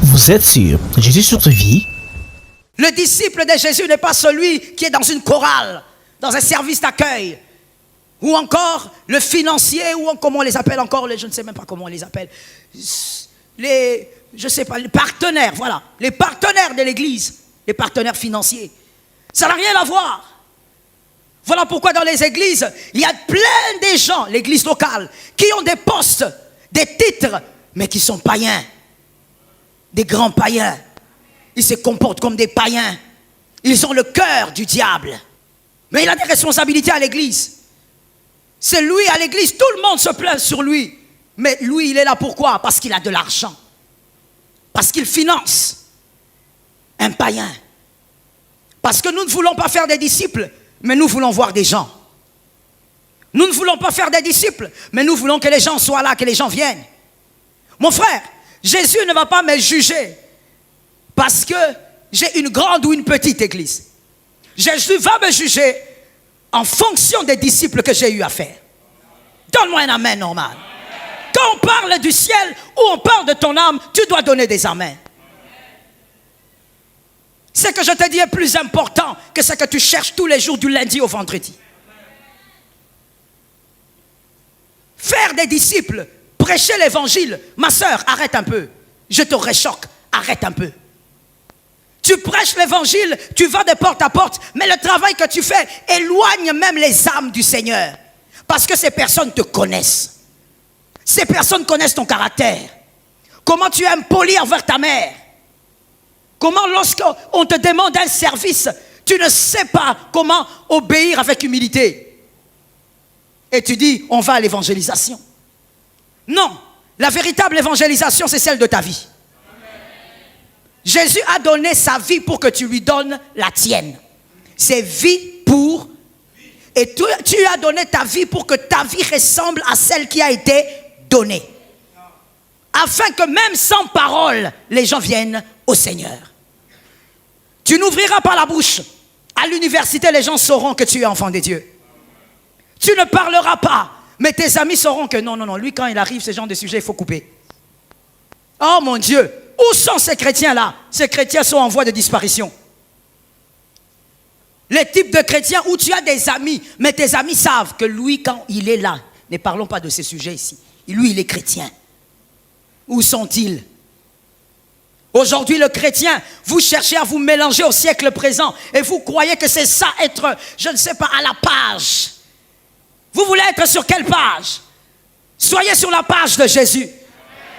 Vous êtes sur Jésus sur ta vie. Le disciple de Jésus n'est pas celui qui est dans une chorale, dans un service d'accueil, ou encore le financier, ou comment on les appelle encore, je ne sais même pas comment on les appelle, les partenaires, voilà, les partenaires de l'église, les partenaires financiers. Ça n'a rien à voir. Voilà pourquoi dans les églises, il y a plein de gens, l'église locale, qui ont des postes, des titres, mais qui sont païens, des grands païens. Ils se comportent comme des païens. Ils ont le cœur du diable. Mais il a des responsabilités à l'église. C'est lui à l'église, tout le monde se plaint sur lui. Mais lui, il est là pourquoi? Parce qu'il a de l'argent. Parce qu'il finance un païen. Parce que nous ne voulons pas faire des disciples, mais nous voulons voir des gens. Nous ne voulons pas faire des disciples, mais nous voulons que les gens soient là, que les gens viennent. Mon frère, Jésus ne va pas me juger parce que j'ai une grande ou une petite église. Jésus va me juger en fonction des disciples que j'ai eu à faire. Donne-moi un amen normal. Quand on parle du ciel ou on parle de ton âme, tu dois donner des amens. Ce que je te dis est plus important que ce que tu cherches tous les jours du lundi au vendredi. Faire des disciples, prêcher l'évangile, ma sœur, arrête un peu. Je te réchoque, arrête un peu. Tu prêches l'évangile, tu vas de porte à porte, mais le travail que tu fais éloigne même les âmes du Seigneur. Parce que ces personnes te connaissent. Ces personnes connaissent ton caractère. Comment tu es impoli envers ta mère. Comment lorsqu'on te demande un service, tu ne sais pas comment obéir avec humilité. Et tu dis, on va à l'évangélisation. Non, la véritable évangélisation, c'est celle de ta vie. Jésus a donné sa vie pour que tu lui donnes la tienne. C'est vie pour... Et tu as donné ta vie pour que ta vie ressemble à celle qui a été donnée. Afin que même sans parole, les gens viennent au Seigneur. Tu n'ouvriras pas la bouche. À l'université, les gens sauront que tu es enfant de Dieu. Tu ne parleras pas. Mais tes amis sauront que non, lui quand il arrive, ce genre de sujet, il faut couper. Oh mon Dieu! Où sont ces chrétiens-là? Ces chrétiens sont en voie de disparition. Les types de chrétiens où tu as des amis, mais tes amis savent que lui, quand il est là, ne parlons pas de ces sujets ici, lui, il est chrétien. Où sont-ils? Aujourd'hui, le chrétien, vous cherchez à vous mélanger au siècle présent et vous croyez que c'est ça être, je ne sais pas, à la page. Vous voulez être sur quelle page? Soyez sur la page de Jésus.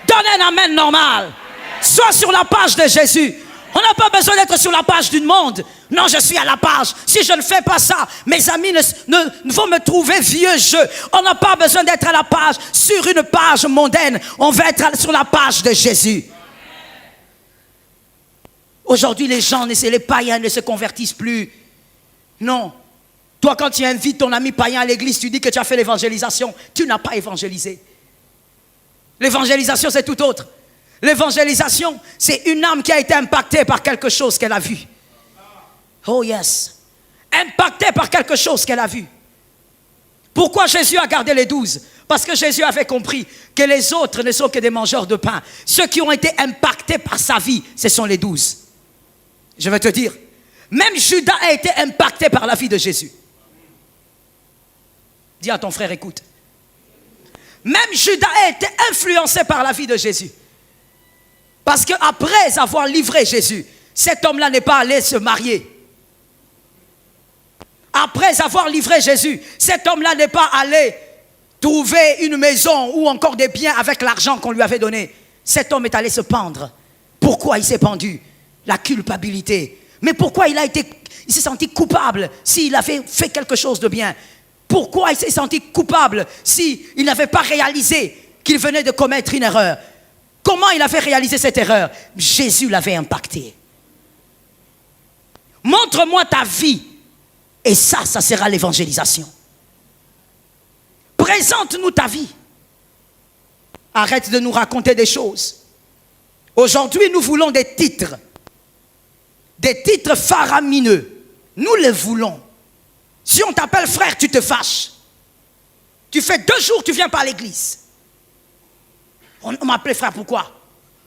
Donnez un amen normal. Sois sur la page de Jésus. On n'a pas besoin d'être sur la page du monde. Non, je suis à la page. Si je ne fais pas ça, mes amis ne vont me trouver vieux jeu. On n'a pas besoin d'être à la page, sur une page mondaine. On va être sur la page de Jésus. Aujourd'hui, les gens, les païens ne se convertissent plus. Non. Toi, quand tu invites ton ami païen à l'église, tu dis que tu as fait l'évangélisation. Tu n'as pas évangélisé. L'évangélisation, c'est tout autre. L'évangélisation, c'est une âme qui a été impactée par quelque chose qu'elle a vu. Oh yes. Impactée par quelque chose qu'elle a vu. Pourquoi Jésus a gardé les 12? Parce que Jésus avait compris que les autres ne sont que des mangeurs de pain. Ceux qui ont été impactés par sa vie, ce sont les 12. Je vais te dire, même Judas a été impacté par la vie de Jésus. Dis à ton frère, écoute. Même Judas a été influencé par la vie de Jésus. Parce qu'après avoir livré Jésus, cet homme-là n'est pas allé se marier. Après avoir livré Jésus, cet homme-là n'est pas allé trouver une maison ou encore des biens avec l'argent qu'on lui avait donné. Cet homme est allé se pendre. Pourquoi il s'est pendu? La culpabilité. Mais pourquoi il s'est senti coupable s'il avait fait quelque chose de bien? Pourquoi il s'est senti coupable s'il n'avait pas réalisé qu'il venait de commettre une erreur? Comment il avait réalisé cette erreur? Jésus l'avait impacté. Montre-moi ta vie. Et ça sera l'évangélisation. Présente-nous ta vie. Arrête de nous raconter des choses. Aujourd'hui, nous voulons des titres. Des titres faramineux. Nous les voulons. Si on t'appelle frère, tu te fâches. Tu fais 2 jours, tu ne viens pas à l'église. On m'a appelé frère, pourquoi?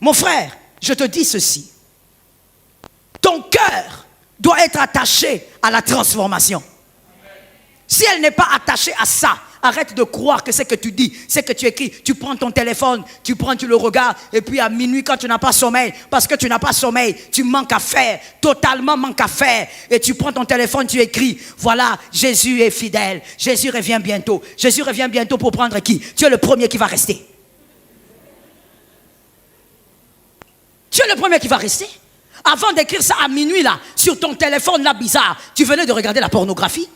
Mon frère, je te dis ceci. Ton cœur doit être attaché à la transformation. Si elle n'est pas attachée à ça, arrête de croire que ce que tu dis, ce que tu écris, tu prends ton téléphone, tu le regardes, et puis à minuit quand tu n'as pas sommeil, parce que tu n'as pas sommeil, tu manques à faire, totalement manques à faire, et tu prends ton téléphone, tu écris, voilà, Jésus est fidèle, Jésus revient bientôt. Jésus revient bientôt pour prendre qui? Tu es le premier qui va rester. Tu es le premier qui va rester. Avant d'écrire ça à minuit là, sur ton téléphone là bizarre, tu venais de regarder la pornographie.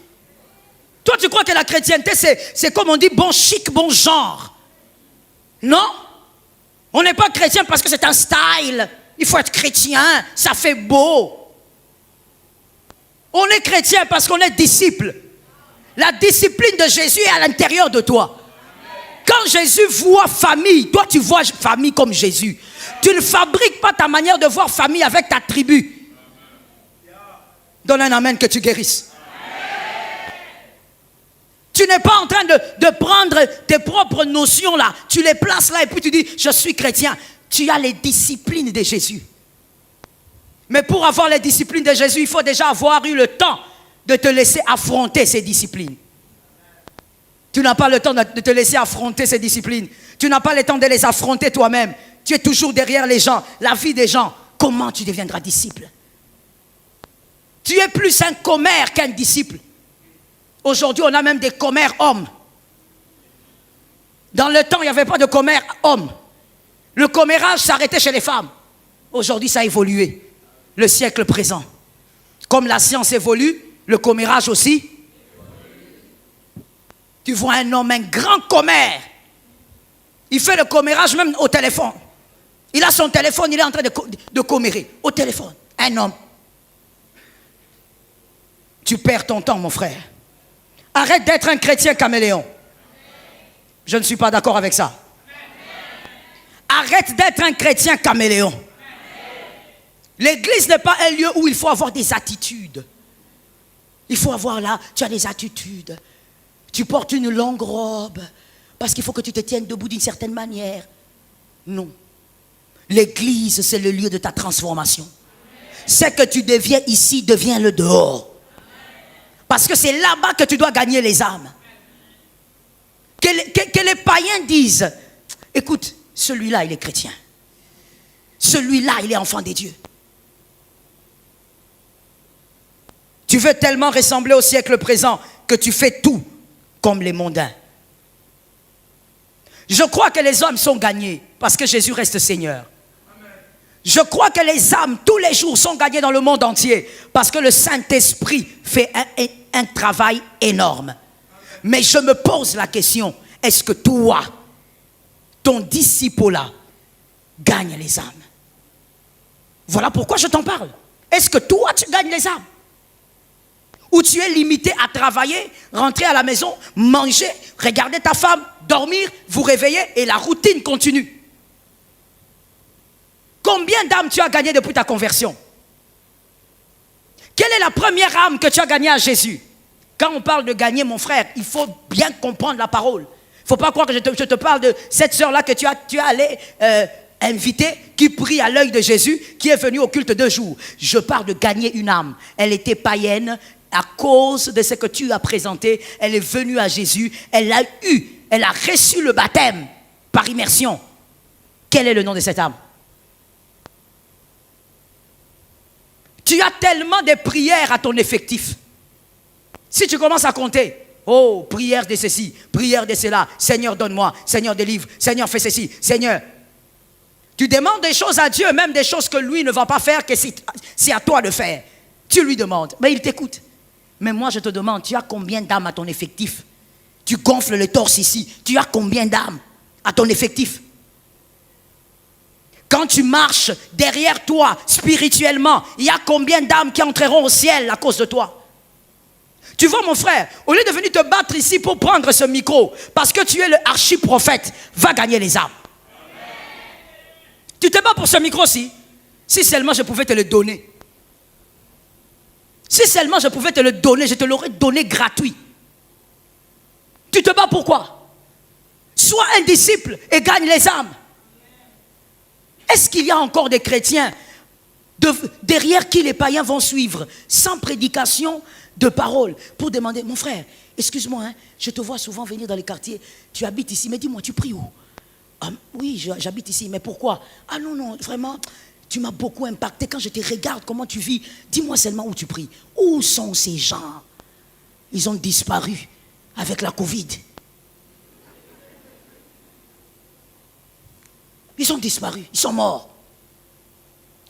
Toi, tu crois que la chrétienté, c'est comme on dit, bon chic, bon genre. Non. On n'est pas chrétien parce que c'est un style. Il faut être chrétien, ça fait beau. On est chrétien parce qu'on est disciple. La discipline de Jésus est à l'intérieur de toi. Quand Jésus voit famille, toi tu vois famille comme Jésus. Tu ne fabriques pas ta manière de voir famille avec ta tribu. Donne un amen que tu guérisses. Tu n'es pas en train de prendre tes propres notions là. Tu les places là et puis tu dis, je suis chrétien. Tu as les disciplines de Jésus. Mais pour avoir les disciplines de Jésus, il faut déjà avoir eu le temps de te laisser affronter ces disciplines. Tu n'as pas le temps de te laisser affronter ces disciplines. Tu n'as pas le temps de les affronter toi-même. Tu es toujours derrière les gens, la vie des gens. Comment tu deviendras disciple? Tu es plus un commère qu'un disciple. Aujourd'hui, on a même des commères hommes. Dans le temps, il n'y avait pas de commères hommes. Le commérage s'arrêtait chez les femmes. Aujourd'hui, ça a évolué. Le siècle présent. Comme la science évolue, le commérage aussi. Tu vois un homme, un grand commère. Il fait le commérage même au téléphone. Il a son téléphone, il est en train de commérer. Au téléphone. Un homme. Tu perds ton temps, mon frère. Arrête d'être un chrétien caméléon. Je ne suis pas d'accord avec ça. Arrête d'être un chrétien caméléon. L'église n'est pas un lieu où il faut avoir des attitudes. Il faut avoir là, tu as des attitudes. Tu portes une longue robe parce qu'il faut que tu te tiennes debout d'une certaine manière. Non. L'église, c'est le lieu de ta transformation. Ce que tu deviens ici, deviens-le dehors. Parce que c'est là-bas que tu dois gagner les âmes. Que les païens disent, écoute, celui-là, il est chrétien. Celui-là, il est enfant des dieux. Tu veux tellement ressembler au siècle présent que tu fais tout comme les mondains. Je crois que les hommes sont gagnés parce que Jésus reste Seigneur. Je crois que les âmes, tous les jours, sont gagnées dans le monde entier parce que le Saint-Esprit fait un travail énorme. Mais je me pose la question, est-ce que toi, ton disciple-là, gagne les âmes? Voilà pourquoi je t'en parle. Est-ce que toi, tu gagnes les âmes? Ou tu es limité à travailler, rentrer à la maison, manger, regarder ta femme, dormir, vous réveiller et la routine continue? Combien d'âmes tu as gagné depuis ta conversion? Quelle est la première âme que tu as gagnée à Jésus? Quand on parle de gagner, mon frère, il faut bien comprendre la parole. Il ne faut pas croire que je te parle de cette sœur-là que tu as allé inviter, qui prie à l'œil de Jésus, qui est venue au culte 2 jours. Je parle de gagner une âme. Elle était païenne. À cause de ce que tu as présenté, elle est venue à Jésus. Elle a reçu le baptême par immersion. Quel est le nom de cette âme? Tu as tellement de prières à ton effectif. Si tu commences à compter, oh, prière de ceci, prière de cela, Seigneur donne-moi, Seigneur délivre, Seigneur fais ceci, Seigneur. Tu demandes des choses à Dieu, même des choses que lui ne va pas faire, que c'est à toi de faire. Tu lui demandes, mais il t'écoute. Mais moi je te demande, tu as combien d'âmes à ton effectif? Tu gonfles le torse ici, tu as combien d'âmes à ton effectif? Quand tu marches derrière toi, spirituellement, il y a combien d'âmes qui entreront au ciel à cause de toi? Tu vois mon frère, au lieu de venir te battre ici pour prendre ce micro, parce que tu es le archi-prophète, va gagner les âmes. Tu te bats pour ce micro-ci? Si seulement je pouvais te le donner. Si seulement je pouvais te le donner, je te l'aurais donné gratuit. Tu te bats pourquoi? Sois un disciple et gagne les âmes. Est-ce qu'il y a encore des chrétiens derrière qui les païens vont suivre, sans prédication de parole, pour demander, mon frère, excuse-moi, hein, je te vois souvent venir dans les quartiers, tu habites ici, mais dis-moi, tu pries où? Ah, oui, j'habite ici, mais pourquoi? Ah non, non, vraiment, tu m'as beaucoup impacté quand je te regarde, comment tu vis. Dis-moi seulement où tu pries. Où sont ces gens? Ils ont disparu avec la Covid. Ils ont disparu, ils sont morts.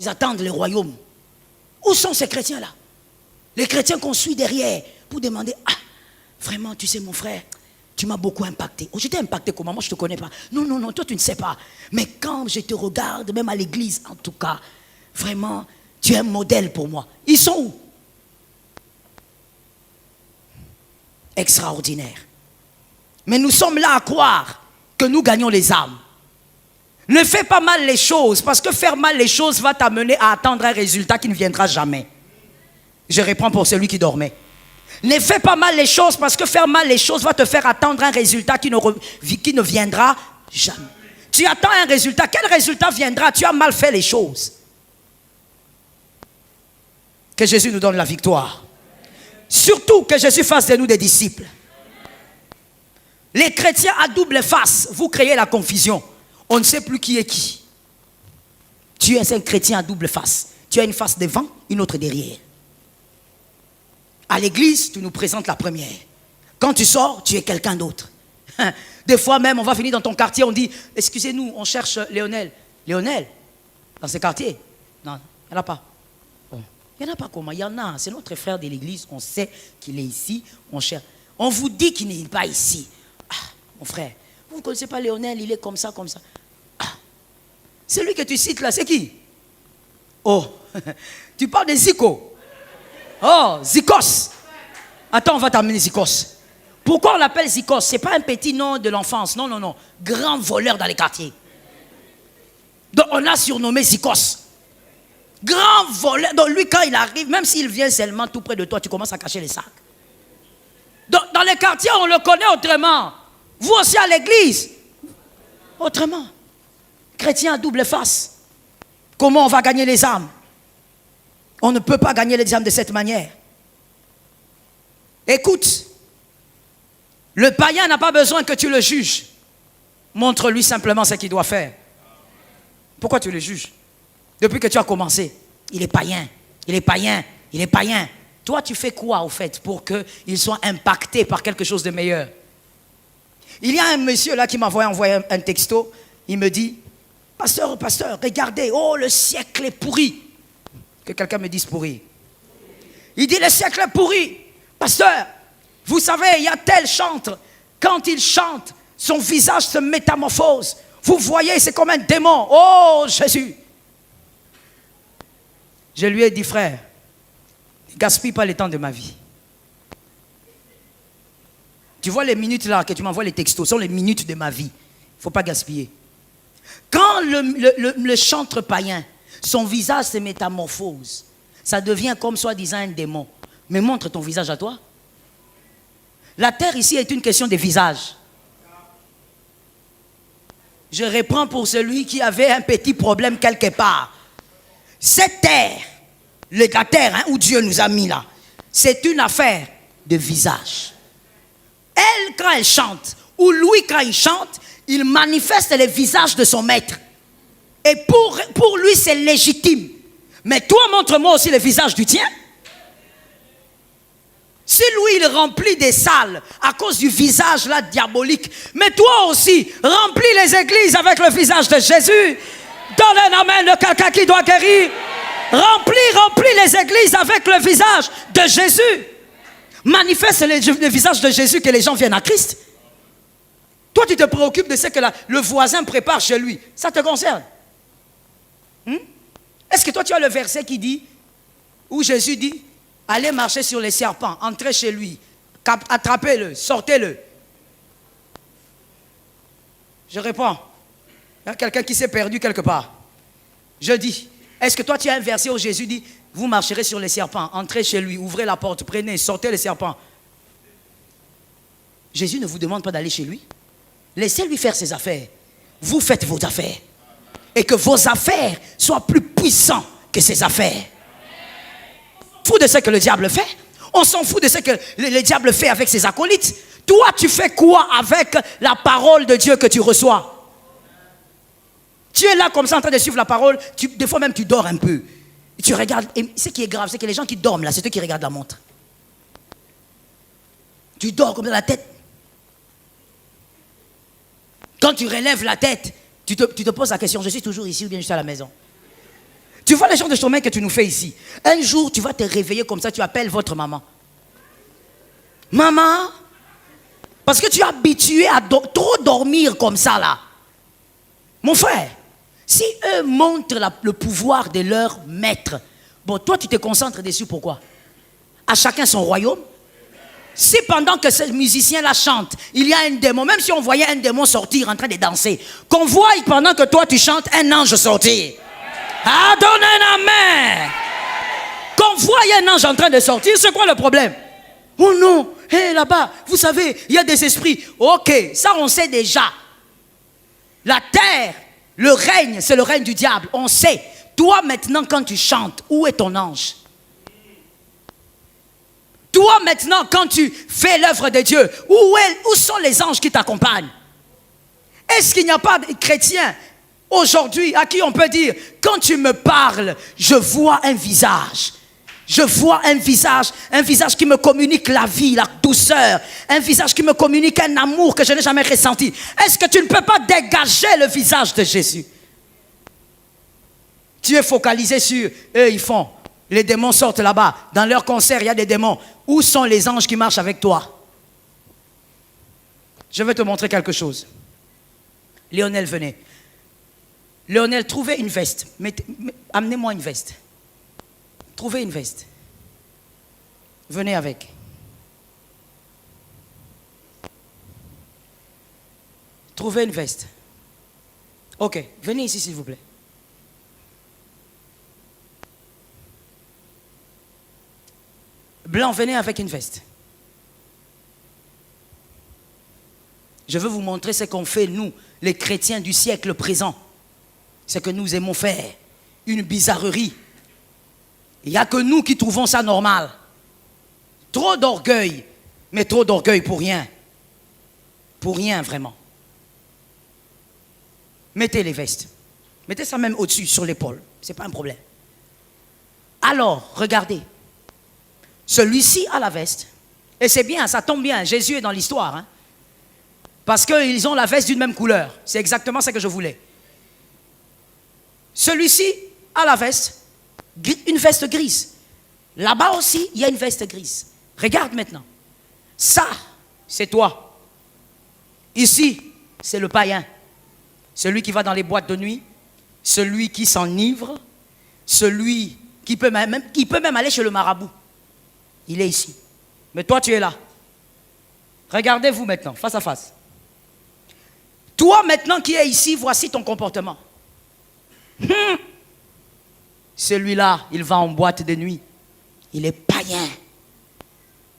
Ils attendent le royaume. Où sont ces chrétiens-là? Les chrétiens qu'on suit derrière pour demander, ah, vraiment, tu sais mon frère, tu m'as beaucoup impacté. Oh, je t'ai impacté comment? Moi, je ne te connais pas. Non, non, non, toi, tu ne sais pas. Mais quand je te regarde, même à l'église, en tout cas, vraiment, tu es un modèle pour moi. Ils sont où? Extraordinaire. Mais nous sommes là à croire que nous gagnons les âmes. Ne fais pas mal les choses, parce que faire mal les choses va t'amener à attendre un résultat qui ne viendra jamais. Je reprends pour celui qui dormait. Ne fais pas mal les choses, parce que faire mal les choses va te faire attendre un résultat qui ne viendra jamais. Tu attends un résultat. Quel résultat viendra? Tu as mal fait les choses. Que Jésus nous donne la victoire. Surtout que Jésus fasse de nous des disciples. Les chrétiens à double face, vous créez la confusion. On ne sait plus qui est qui. Tu es un chrétien à double face. Tu as une face devant, une autre derrière. À l'église, tu nous présentes la première. Quand tu sors, tu es quelqu'un d'autre. Des fois même, on va venir dans ton quartier, on dit, excusez-nous, on cherche Léonel. Léonel, dans ce quartier? Non, il n'y en a pas. Bon. Il n'y en a pas comment? Il y en a. C'est notre frère de l'église, on sait qu'il est ici, on cherche. On vous dit qu'il n'est pas ici. Ah, mon frère, vous ne connaissez pas Léonel, il est comme ça, comme ça. Ah, celui que tu cites là, c'est qui? Oh, tu parles de Zico. Oh, Zikos. Attends, on va t'amener Zikos. Pourquoi on l'appelle Zikos? Ce n'est pas un petit nom de l'enfance. Non, non, non. Grand voleur dans les quartiers. Donc on l'a surnommé Zikos. Grand voleur. Donc lui, quand il arrive, même s'il vient seulement tout près de toi, tu commences à cacher les sacs. Donc, dans les quartiers, on le connaît autrement. Vous aussi à l'église. Autrement. Chrétien à double face. Comment on va gagner les âmes? On ne peut pas gagner les âmes de cette manière. Écoute, le païen n'a pas besoin que tu le juges. Montre-lui simplement ce qu'il doit faire. Pourquoi tu le juges? Depuis que tu as commencé, il est païen, il est païen, il est païen. Toi, tu fais quoi au fait pour qu'il soit impacté par quelque chose de meilleur? Il y a un monsieur là qui m'a envoyé un texto. Il me dit, pasteur, regardez, oh le siècle est pourri. Que quelqu'un me dise pourri. Il dit, le siècle est pourri. Pasteur, vous savez, il y a tel chantre. Quand il chante, son visage se métamorphose. Vous voyez, c'est comme un démon. Oh Jésus. Je lui ai dit, frère, ne gaspille pas le temps de ma vie. Tu vois les minutes là que tu m'envoies les textos, ce sont les minutes de ma vie. Il ne faut pas gaspiller. Quand le chantre païen, son visage se métamorphose, ça devient comme soi-disant un démon. Mais montre ton visage à toi. La terre ici est une question de visage. Je reprends pour celui qui avait un petit problème quelque part. Cette terre, la terre où Dieu nous a mis là, c'est une affaire de visage. Elle, quand elle chante, ou lui, quand il chante, il manifeste le visage de son maître. Et pour lui, c'est légitime. Mais toi, montre-moi aussi le visage du tien. Si lui, il remplit des salles à cause du visage là diabolique, mais toi aussi, remplis les églises avec le visage de Jésus. Donne un amen de quelqu'un qui doit guérir. Remplis les églises avec le visage de Jésus. Manifeste le visage de Jésus, que les gens viennent à Christ. Toi, tu te préoccupes de ce que le voisin prépare chez lui. Ça te concerne? Est-ce que toi, tu as le verset qui dit, où Jésus dit, allez marcher sur les serpents, entrez chez lui, attrapez-le, sortez-le. Je réponds, il y a quelqu'un qui s'est perdu quelque part. Je dis, est-ce que toi, tu as un verset où Jésus dit, vous marcherez sur les serpents, entrez chez lui, ouvrez la porte, prenez, sortez les serpents. Jésus ne vous demande pas d'aller chez lui. Laissez-lui faire ses affaires. Vous faites vos affaires. et que vos affaires soient plus puissantes que ses affaires. On s'en fout de ce que le diable fait. On s'en fout de ce que le diable fait avec ses acolytes. Toi, tu fais quoi avec la parole de Dieu que tu reçois? Tu es là comme ça en train de suivre la parole. Des fois même tu dors un peu. Et tu regardes. Et ce qui est grave, c'est que les gens qui dorment là, c'est eux qui regardent la montre. Tu dors comme dans la tête. Quand tu relèves la tête, tu te poses la question, je suis toujours ici ou bien je suis à la maison? Tu vois les genres de chemin que tu nous fais ici. Un jour, tu vas te réveiller comme ça, tu appelles votre maman. Maman, parce que tu es habitué à trop dormir comme ça là. Mon frère, si eux montrent le pouvoir de leur maître, bon, toi tu te concentres dessus, pourquoi? À chacun son royaume. Si pendant que ce musicien-là chante, il y a un démon, même si on voyait un démon sortir en train de danser, qu'on voit pendant que toi tu chantes un ange sortir. Ah, donne un amen. Qu'on voit un ange en train de sortir, c'est quoi le problème? Oh non, hé, là-bas, vous savez, il y a des esprits. Ok, ça on sait déjà. La terre, le règne, c'est le règne du diable, on sait. Toi maintenant quand tu chantes, où est ton ange? Toi maintenant, quand tu fais l'œuvre de Dieu, où sont les anges qui t'accompagnent? Est-ce qu'il n'y a pas de chrétiens aujourd'hui à qui on peut dire, quand tu me parles, je vois un visage. Je vois un visage qui me communique la vie, la douceur, un visage qui me communique un amour que je n'ai jamais ressenti. Est-ce que tu ne peux pas dégager le visage de Jésus? Tu es focalisé sur, eux ils font. Les démons sortent là-bas. Dans leur concert, il y a des démons. Où sont les anges qui marchent avec toi? Je vais te montrer quelque chose. Léonel, venez. Léonel, trouvez une veste. Amenez-moi une veste. Trouvez une veste. Venez avec. Trouvez une veste. Ok, venez ici s'il vous plaît. Blanc, venez avec une veste. Je veux vous montrer ce qu'on fait, nous, les chrétiens du siècle présent. Ce que nous aimons faire. Une bizarrerie. Il n'y a que nous qui trouvons ça normal. Trop d'orgueil, mais trop d'orgueil pour rien. Pour rien, vraiment. Mettez les vestes. Mettez ça même au-dessus, sur l'épaule. Ce n'est pas un problème. Alors, regardez. Celui-ci a la veste. Et c'est bien, ça tombe bien. Jésus est dans l'histoire. Hein? Parce qu'ils ont la veste d'une même couleur. C'est exactement ce que je voulais. Celui-ci a la veste. Une veste grise. Là-bas aussi, il y a une veste grise. Regarde maintenant. Ça, c'est toi. Ici, c'est le païen. Celui qui va dans les boîtes de nuit. Celui qui s'enivre. Celui qui peut même aller chez le marabout. Il est ici. Mais toi, tu es là. Regardez-vous maintenant, face à face. Toi, maintenant qui es ici, voici ton comportement. Celui-là, il va en boîte de nuit. Il est païen.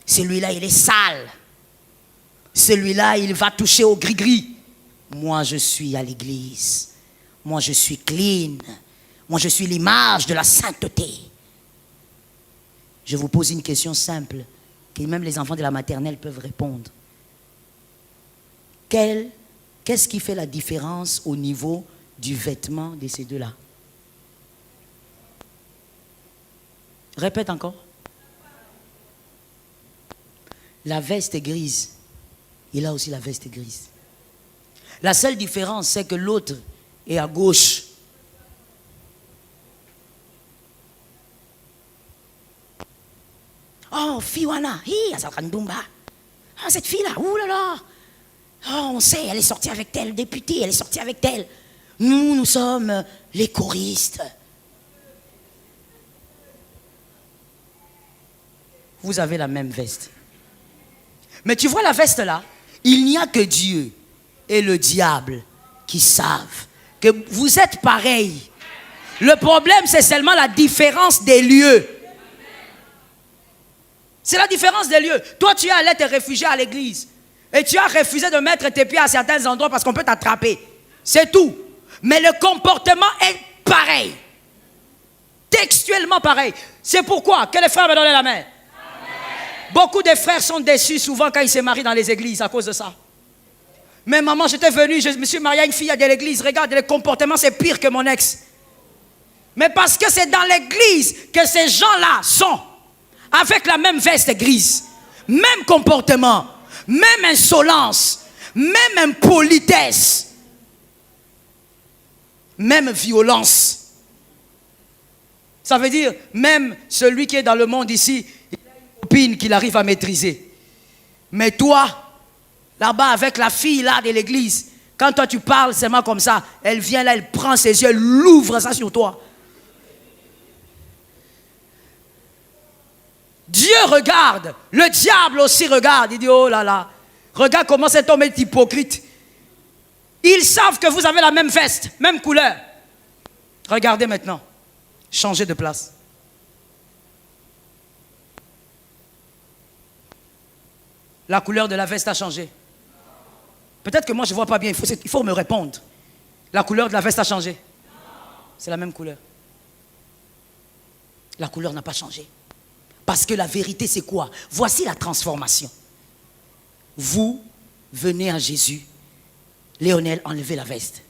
Celui-là, il est sale. Celui-là, il va toucher au gris-gris. Moi, je suis à l'église. Moi, je suis clean. Moi, je suis l'image de la sainteté. Je vous pose une question simple, que même les enfants de la maternelle peuvent répondre. Qu'est-ce qui fait la différence au niveau du vêtement de ces deux-là? Répète encore. La veste est grise. Il a aussi la veste grise. La seule différence, c'est que l'autre est à gauche. Oh, Fiwana, cette fille-là, oulala. Oh, on sait, elle est sortie avec tel député, elle est sortie avec tel. Nous sommes les choristes. Vous avez la même veste. Mais tu vois la veste là, il n'y a que Dieu et le diable qui savent que vous êtes pareils. Le problème, c'est seulement la différence des lieux. C'est la différence des lieux. Toi, tu es allé te réfugier à l'église. Et tu as refusé de mettre tes pieds à certains endroits parce qu'on peut t'attraper. C'est tout. Mais le comportement est pareil. Textuellement pareil. C'est pourquoi que les frères me donnent la main. Amen. Beaucoup de frères sont déçus souvent quand ils se marient dans les églises à cause de ça. Mais maman, j'étais venu, je me suis marié à une fille de l'église. Regarde, le comportement c'est pire que mon ex. Mais parce que c'est dans l'église que ces gens-là sont. Avec la même veste grise. Même comportement. Même insolence. Même impolitesse. Même violence. Ça veut dire, même celui qui est dans le monde ici, il a une copine qu'il arrive à maîtriser. Mais toi, là-bas, avec la fille là de l'église, quand toi tu parles seulement comme ça, elle vient là, elle prend ses yeux, elle ouvre ça sur toi. Dieu regarde, le diable aussi regarde. Il dit, oh là là, regarde comment cet homme est hypocrite. Ils savent que vous avez la même veste, même couleur. Regardez maintenant. Changez de place. La couleur de la veste a changé. Peut-être que moi je ne vois pas bien, il faut me répondre. La couleur de la veste a changé. C'est la même couleur. La couleur n'a pas changé. Parce que la vérité c'est quoi? Voici la transformation. Vous venez à Jésus. Léonel, enlevez la veste.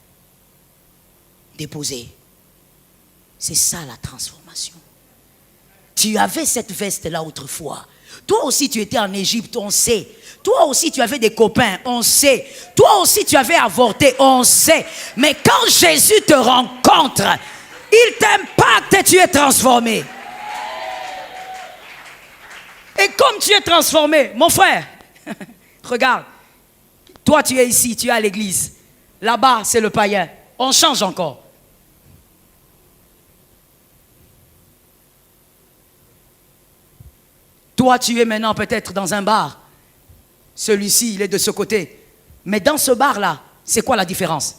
Déposez. C'est ça la transformation. Tu avais cette veste-là autrefois. Toi aussi tu étais en Égypte, on sait. Toi aussi tu avais des copains, on sait. Toi aussi tu avais avorté, on sait. Mais quand Jésus te rencontre, il t'impacte et tu es transformé. Et comme tu es transformé, mon frère, regarde. Toi tu es ici, tu es à l'église. Là-bas c'est le païen. On change encore. Toi, tu es maintenant peut-être dans un bar. Celui-ci, il est de ce côté. Mais dans ce bar-là, c'est quoi la différence?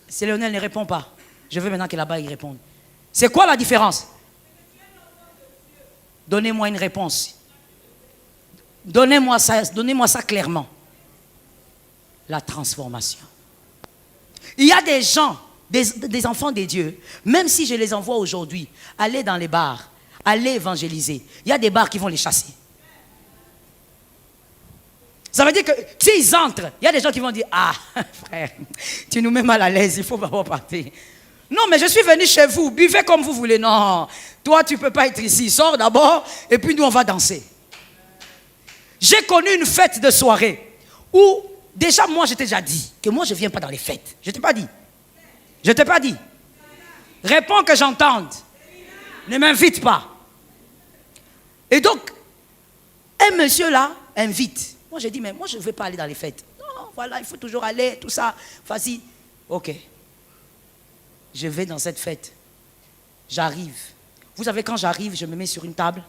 Si Léonel ne répond pas, je veux maintenant que là-bas, il réponde. C'est quoi la différence? Donnez-moi une réponse. Donnez-moi ça clairement. La transformation. Il y a des gens, des enfants de Dieu, même si je les envoie aujourd'hui, aller dans les bars, aller évangéliser, il y a des bars qui vont les chasser. Ça veut dire que s'ils entrent, il y a des gens qui vont dire, ah frère, tu nous mets mal à l'aise, il faut pas partir. Non, mais je suis venu chez vous, buvez comme vous voulez. Non, toi tu ne peux pas être ici, sors d'abord et puis nous on va danser. J'ai connu une fête de soirée où déjà moi je t'ai déjà dit que moi je ne viens pas dans les fêtes. Je ne t'ai pas dit. Je ne t'ai pas dit. Réponds que j'entende. Ne m'invite pas. Et donc, un monsieur là invite. Moi j'ai dit, mais moi je ne veux pas aller dans les fêtes. Non, voilà, il faut toujours aller, tout ça. Vas-y. Ok. Je vais dans cette fête. J'arrive. Vous savez, quand j'arrive, je me mets sur une table.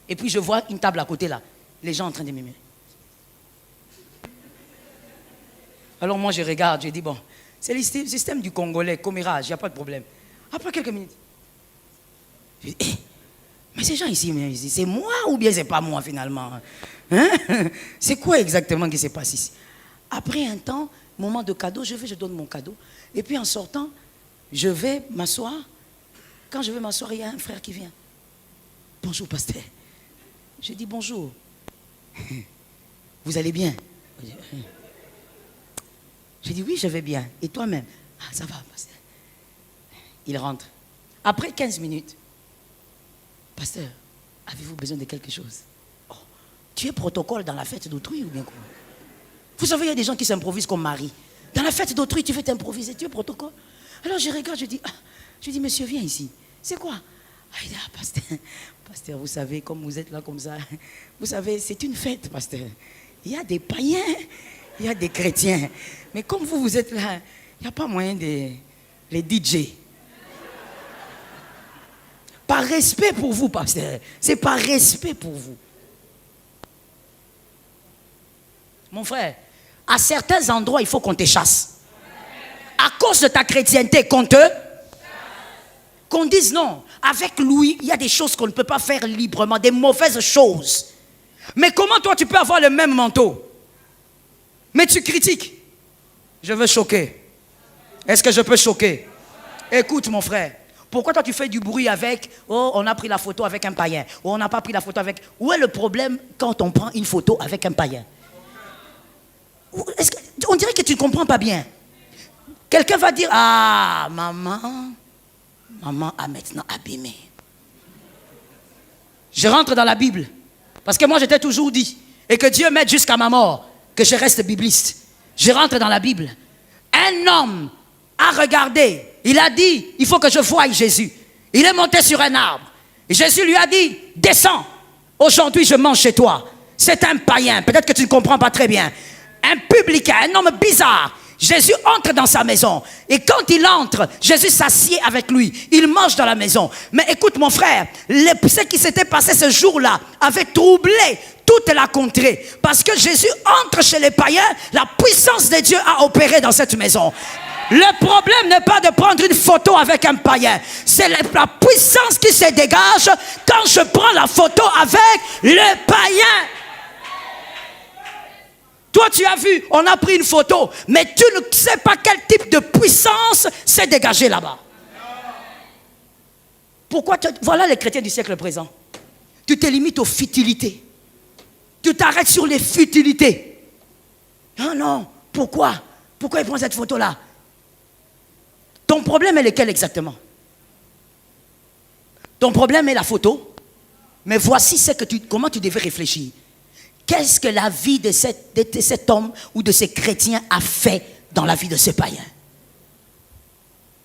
Et puis je vois une table à côté là. Les gens en train de m'aimer. Alors moi je regarde, je dis bon, c'est le système du Congolais, commérage, il n'y a pas de problème. Après quelques minutes, je dis, mais ces gens ici, c'est moi ou bien c'est pas moi finalement? Hein? C'est quoi exactement qui se passe ici? Après un temps, moment de cadeau, je donne mon cadeau. Et puis en sortant, je vais m'asseoir. Quand je vais m'asseoir, il y a un frère qui vient. Bonjour pasteur. Je dis bonjour. Vous allez bien? Je dis oui, je vais bien. Et toi-même? Ah, ça va, pasteur. Il rentre. Après 15 minutes, pasteur, avez-vous besoin de quelque chose? Oh, tu es protocole dans la fête d'autrui ou bien quoi? Vous savez, il y a des gens qui s'improvisent comme mari. Dans la fête d'autrui, tu veux t'improviser, tu es protocole. Alors je regarde, je dis, monsieur, viens ici. C'est quoi? Ah, il dit, ah, pasteur, vous savez, comme vous êtes là comme ça, vous savez, c'est une fête, pasteur. Il y a des païens, il y a des chrétiens. Mais comme vous êtes là, il n'y a pas moyen de les DJ. Par respect pour vous, pasteur. C'est par respect pour vous. Mon frère, à certains endroits, il faut qu'on te chasse. À cause de ta chrétienté, qu'on dise non. Avec Louis, il y a des choses qu'on ne peut pas faire librement, des mauvaises choses. Mais comment toi, tu peux avoir le même manteau? Mais tu critiques. Je veux choquer. Est-ce que je peux choquer? Écoute mon frère. Pourquoi toi tu fais du bruit avec, oh on a pris la photo avec un païen, oh on n'a pas pris la photo avec... Où est le problème quand on prend une photo avec un païen? On dirait que tu ne comprends pas bien. Quelqu'un va dire, ah maman a maintenant abîmé. Je rentre dans la Bible. Parce que moi j'étais toujours dit, et que Dieu m'aide jusqu'à ma mort, que je reste bibliste. Je rentre dans la Bible. Un homme a regardé, il a dit, il faut que je voie Jésus. Il est monté sur un arbre. Et Jésus lui a dit, descends, aujourd'hui je mange chez toi. C'est un païen, peut-être que tu ne comprends pas très bien. Un publicain, un homme bizarre. Jésus entre dans sa maison. Et quand il entre, Jésus s'assied avec lui. Il mange dans la maison. Mais écoute mon frère, ce qui s'était passé ce jour-là avait troublé toute la contrée. Parce que Jésus entre chez les païens, la puissance de Dieu a opéré dans cette maison. Le problème n'est pas de prendre une photo avec un païen. C'est la puissance qui se dégage quand je prends la photo avec le païen. Toi, tu as vu, on a pris une photo, mais tu ne sais pas quel type de puissance s'est dégagée là-bas. Pourquoi voilà les chrétiens du siècle présent. Tu te limites aux futilités. Tu t'arrêtes sur les futilités. Non, non, pourquoi? Pourquoi ils prennent cette photo-là? Ton problème est lequel exactement? Ton problème est la photo, mais voici comment tu devais réfléchir. Qu'est-ce que la vie de cet homme ou de ces chrétiens a fait dans la vie de ces païens?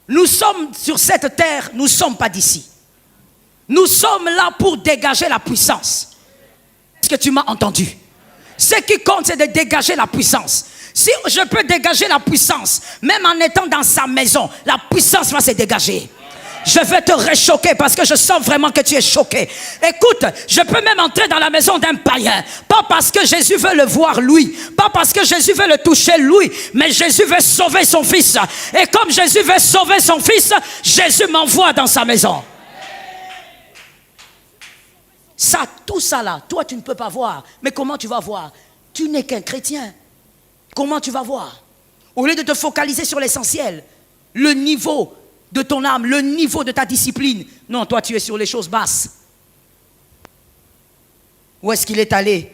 Nous sommes sur cette terre, nous ne sommes pas d'ici. Nous sommes là pour dégager la puissance. Est-ce que tu m'as entendu? Ce qui compte, c'est de dégager la puissance. Si je peux dégager la puissance, même en étant dans sa maison, la puissance va se dégager. Je vais te réchoquer parce que je sens vraiment que tu es choqué. Écoute, je peux même entrer dans la maison d'un païen. Pas parce que Jésus veut le voir lui. Pas parce que Jésus veut le toucher lui. Mais Jésus veut sauver son fils. Et comme Jésus veut sauver son fils, Jésus m'envoie dans sa maison. Ça, tout ça là, toi tu ne peux pas voir. Mais comment tu vas voir? Tu n'es qu'un chrétien. Comment tu vas voir? Au lieu de te focaliser sur l'essentiel, le niveau de ton âme, le niveau de ta discipline. Non, toi tu es sur les choses basses. Où est-ce qu'il est allé?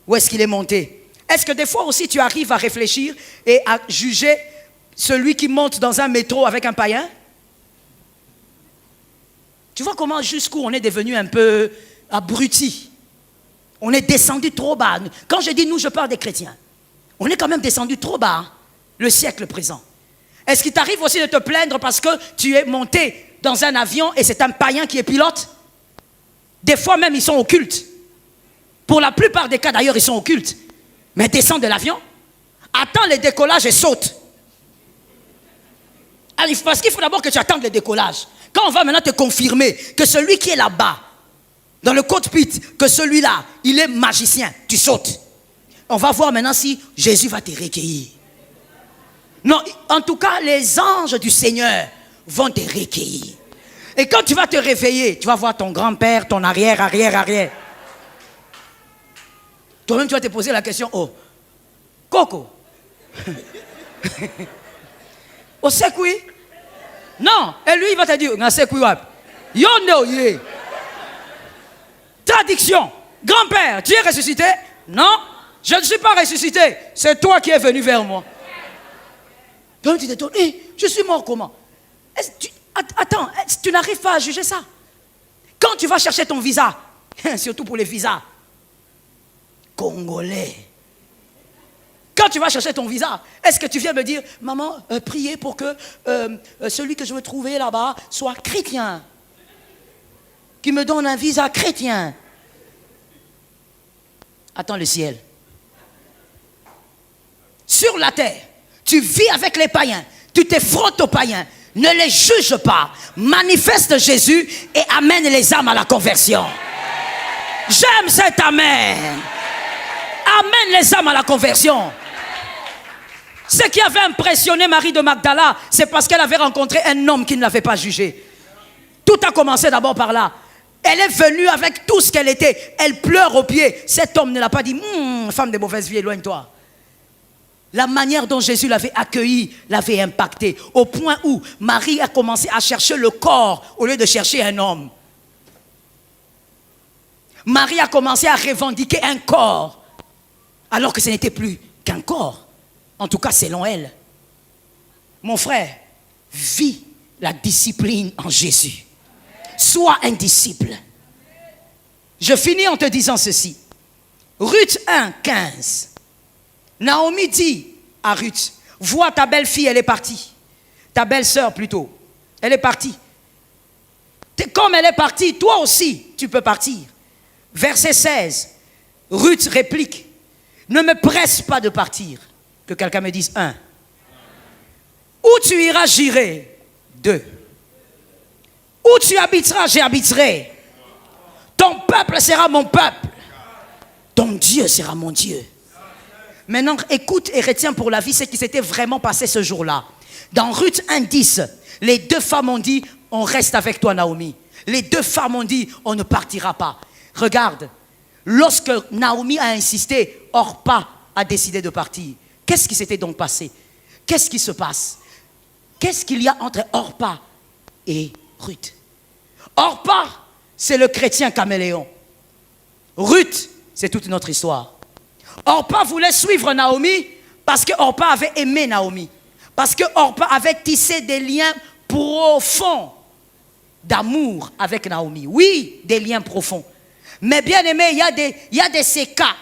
Où est-ce qu'il est monté? Est-ce que des fois aussi tu arrives à réfléchir et à juger celui qui monte dans un métro avec un païen? Tu vois comment jusqu'où on est devenu un peu abruti. On est descendu trop bas. Quand je dis nous, je parle des chrétiens. On est quand même descendu trop bas, hein, le siècle présent. Est-ce qu'il t'arrive aussi de te plaindre parce que tu es monté dans un avion et c'est un païen qui est pilote? Des fois même, ils sont occultes. Pour la plupart des cas, d'ailleurs, ils sont occultes. Mais descends de l'avion, attends le décollage et saute. Alors, parce qu'il faut d'abord que tu attendes le décollage. Quand on va maintenant te confirmer que celui qui est là-bas, dans le cockpit, que celui-là, il est magicien, tu sautes. On va voir maintenant si Jésus va te recueillir. Non, en tout cas, les anges du Seigneur vont te recueillir. Et quand tu vas te réveiller, tu vas voir ton grand-père, ton arrière. Toi-même, tu vas te poser la question, oh, Coco. Oh, c'est quoi? Non, et lui, il va te dire, c'est quoi? Yondo, traduction, grand-père, tu es ressuscité? Non, je ne suis pas ressuscité, c'est toi qui es venu vers moi. Donc tu te dis, je suis mort comment? Attends, tu n'arrives pas à juger ça. Quand tu vas chercher ton visa, surtout pour les visas congolais, quand tu vas chercher ton visa, est-ce que tu viens me dire, maman, priez pour que celui que je veux trouver là-bas soit chrétien, qui me donne un visa chrétien? Attends le ciel. Sur la terre, tu vis avec les païens, tu te frottes aux païens, ne les juge pas, manifeste Jésus et amène les âmes à la conversion. J'aime cet amen. Amène les âmes à la conversion. Ce qui avait impressionné Marie de Magdala, c'est parce qu'elle avait rencontré un homme qui ne l'avait pas jugé. Tout a commencé d'abord par là. Elle est venue avec tout ce qu'elle était. Elle pleure aux pieds. Cet homme ne l'a pas dit, femme de mauvaise vie, éloigne-toi. La manière dont Jésus l'avait accueilli l'avait impacté. Au point où Marie a commencé à chercher le corps au lieu de chercher un homme. Marie a commencé à revendiquer un corps alors que ce n'était plus qu'un corps. En tout cas, selon elle. Mon frère, vis la discipline en Jésus. Sois un disciple. Je finis en te disant ceci. Ruth 1, 15. Naomi dit à Ruth, vois ta belle-fille, elle est partie. Ta belle-sœur plutôt, elle est partie. Comme elle est partie, toi aussi, tu peux partir. Verset 16. Ruth réplique, ne me presse pas de partir. Que quelqu'un me dise 1. Où tu iras, j'irai. 2. Où tu habiteras, j'y habiterai. Ton peuple sera mon peuple. Ton Dieu sera mon Dieu. Maintenant, écoute et retiens pour la vie ce qui s'était vraiment passé ce jour-là. Dans Ruth 1:10, les deux femmes ont dit, on reste avec toi, Naomi. Les deux femmes ont dit, on ne partira pas. Regarde, lorsque Naomi a insisté, Orpa a décidé de partir. Qu'est-ce qui s'était donc passé? Qu'est-ce qui se passe? Qu'est-ce qu'il y a entre Orpa et Ruth? Orpa, c'est le chrétien caméléon. Ruth, c'est toute notre histoire. Orpa voulait suivre Naomi parce que Orpa avait aimé Naomi. Parce que Orpa avait tissé des liens profonds d'amour avec Naomi. Oui, des liens profonds. Mais bien aimé, il y a ces cas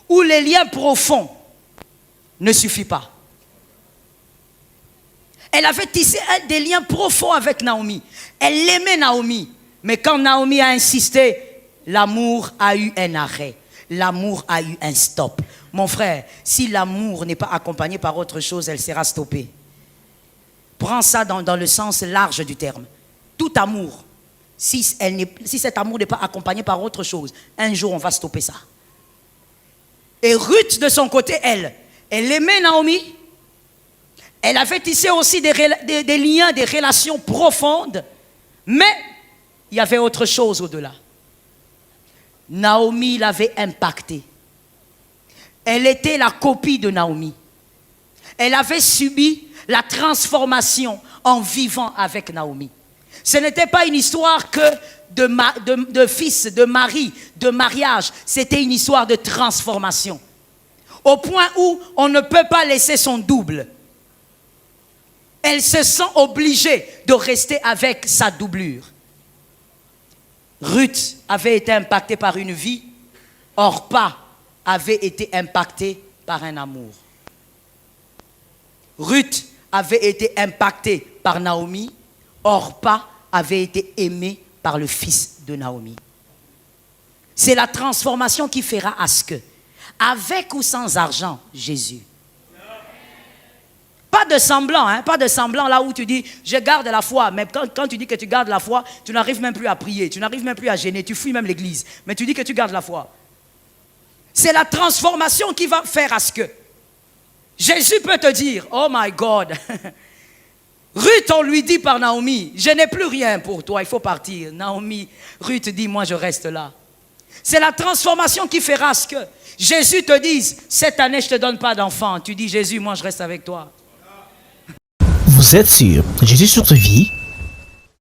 où les liens profonds ne suffisent pas. Elle avait tissé des liens profonds avec Naomi. Elle aimait Naomi. Mais quand Naomi a insisté, l'amour a eu un arrêt. L'amour a eu un stop. Mon frère, si l'amour n'est pas accompagné par autre chose, elle sera stoppée. Prends ça dans le sens large du terme. Tout amour, si cet amour n'est pas accompagné par autre chose, un jour on va stopper ça. Et Ruth, de son côté, elle aimait Naomi. Elle avait tissé aussi des liens, des relations profondes. Mais il y avait autre chose au-delà. Naomi l'avait impactée. Elle était la copie de Naomi. Elle avait subi la transformation en vivant avec Naomi. Ce n'était pas une histoire que de fils, de mari, de mariage. C'était une histoire de transformation. Au point où on ne peut pas laisser son double. Elle se sent obligée de rester avec sa doublure. Ruth avait été impactée par une vie. Orpa avait été impactée par un amour. Ruth avait été impactée par Naomi. Orpa avait été aimée par le fils de Naomi. C'est la transformation qui fera à ce que, avec ou sans argent, Jésus. Pas de semblant, hein? Pas de semblant là où tu dis, je garde la foi. Mais quand tu dis que tu gardes la foi, tu n'arrives même plus à prier, tu n'arrives même plus à gêner, tu fuis même l'église. Mais tu dis que tu gardes la foi. C'est la transformation qui va faire à ce que. Jésus peut te dire, oh my God. Ruth, on lui dit par Naomi, je n'ai plus rien pour toi, il faut partir. Naomi, Ruth dit, moi je reste là. C'est la transformation qui fera à ce que Jésus te dise, cette année je ne te donne pas d'enfant. Tu dis, Jésus, moi je reste avec toi. Vous êtes sur Jésus sur ta vie?